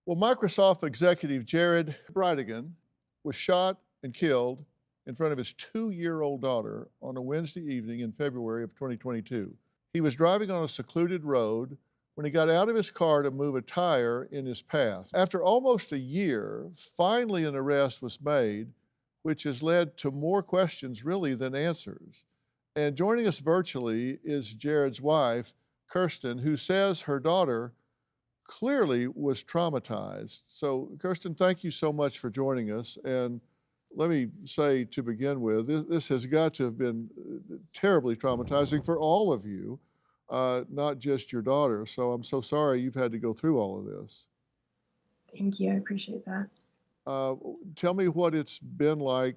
Well, Microsoft executive Jared Bridegan was shot and killed in front of his 2-year-old daughter on a Wednesday evening in February of 2022. He was driving on a secluded road when he got out of his car to move a tire in his path. After almost a year, finally an arrest was made, which has led to more questions really than answers. And joining us virtually is Jared's wife, Kirsten, who says her daughter clearly was traumatized. So, Kirsten, thank you so much for joining us. And let me say to begin with, this has got to have been terribly traumatizing for all of you, not just your daughter. So I'm so sorry you've had to go through all of this. Thank you. I appreciate that. Uh, Tell me what it's been like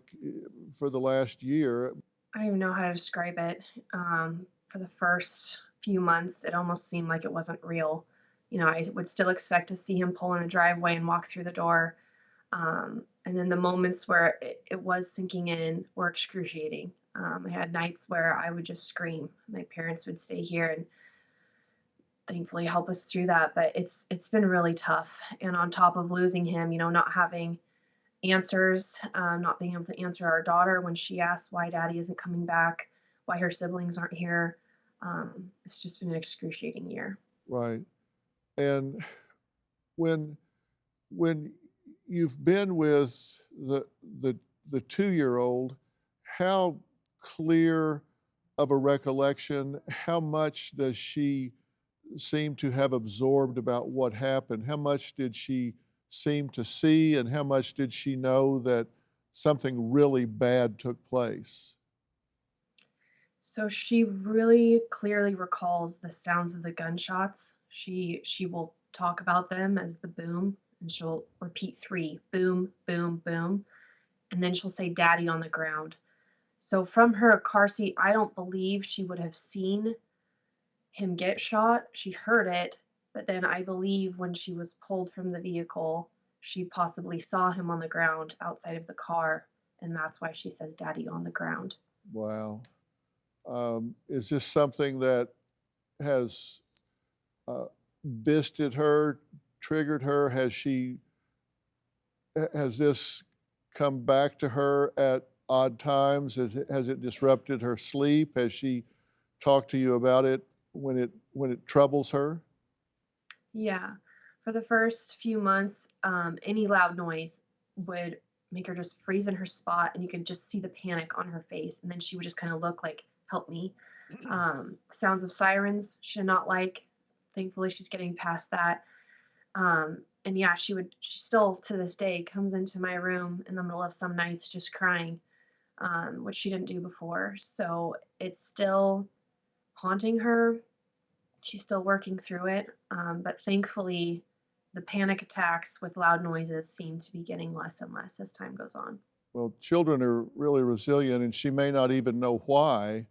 for the last year. I don't even know how to describe it. For the first few months, it almost seemed like it wasn't real. I would still expect to see him pull in the driveway and walk through the door. And then the moments where it was sinking in were excruciating. I had nights where I would just scream. My parents would stay here and thankfully help us through that. But it's been really tough. And on top of losing him, not having answers, not being able to answer our daughter when she asks why daddy isn't coming back, why her siblings aren't here. It's just been an excruciating year. Right. And when you've been with the 2-year-old, how clear of a recollection, how much does she seem to have absorbed about what happened? How much did she seem to see, and how much did she know that something really bad took place? So she really clearly recalls the sounds of the gunshots. She will talk about them as the boom, and she'll repeat 3, boom, boom, boom, and then she'll say daddy on the ground. So from her car seat, I don't believe she would have seen him get shot. She heard it, but then I believe when she was pulled from the vehicle, she possibly saw him on the ground outside of the car, and that's why she says daddy on the ground. Wow. Is this something that has visited her, triggered her? Has this come back to her at odd times? Has it disrupted her sleep? Has she talked to you about it when it troubles her? Yeah. For the first few months, any loud noise would make her just freeze in her spot, and you could just see the panic on her face. And then she would just kind of look like, help me. Sounds of sirens she did not like. Thankfully, she's getting past that. And yeah, she still to this day comes into my room in the middle of some nights just crying, which she didn't do before. So it's still haunting her. She's still working through it. But thankfully, the panic attacks with loud noises seem to be getting less and less as time goes on. Well, children are really resilient, and she may not even know why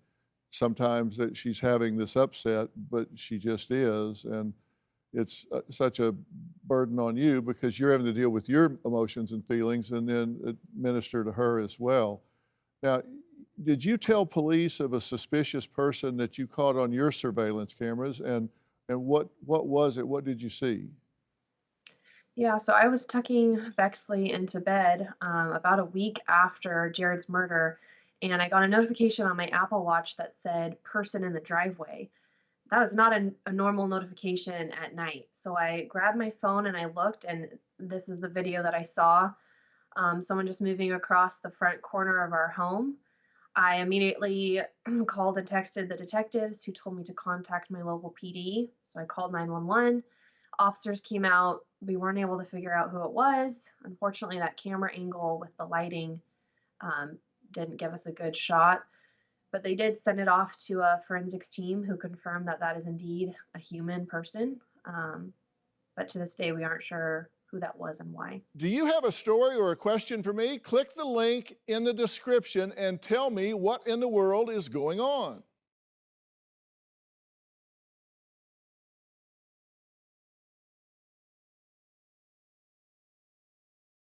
sometimes that she's having this upset, but she just is. And it's such a burden on you because you're having to deal with your emotions and feelings and then administer to her as well. Now, did you tell police of a suspicious person that you caught on your surveillance cameras? And what was it? What did you see? Yeah, so I was tucking Bexley into bed about a week after Jared's murder, and I got a notification on my Apple Watch that said person in the driveway. That was not a normal notification at night. So I grabbed my phone and I looked, and this is the video that I saw. Someone just moving across the front corner of our home. I immediately called and texted the detectives who told me to contact my local PD. So I called 911. Officers came out. We weren't able to figure out who it was. Unfortunately, that camera angle with the lighting didn't give us a good shot. But they did send it off to a forensics team who confirmed that that is indeed a human person. But to this day, we aren't sure who that was and why. Do you have a story or a question for me? Click the link in the description and tell me what in the world is going on.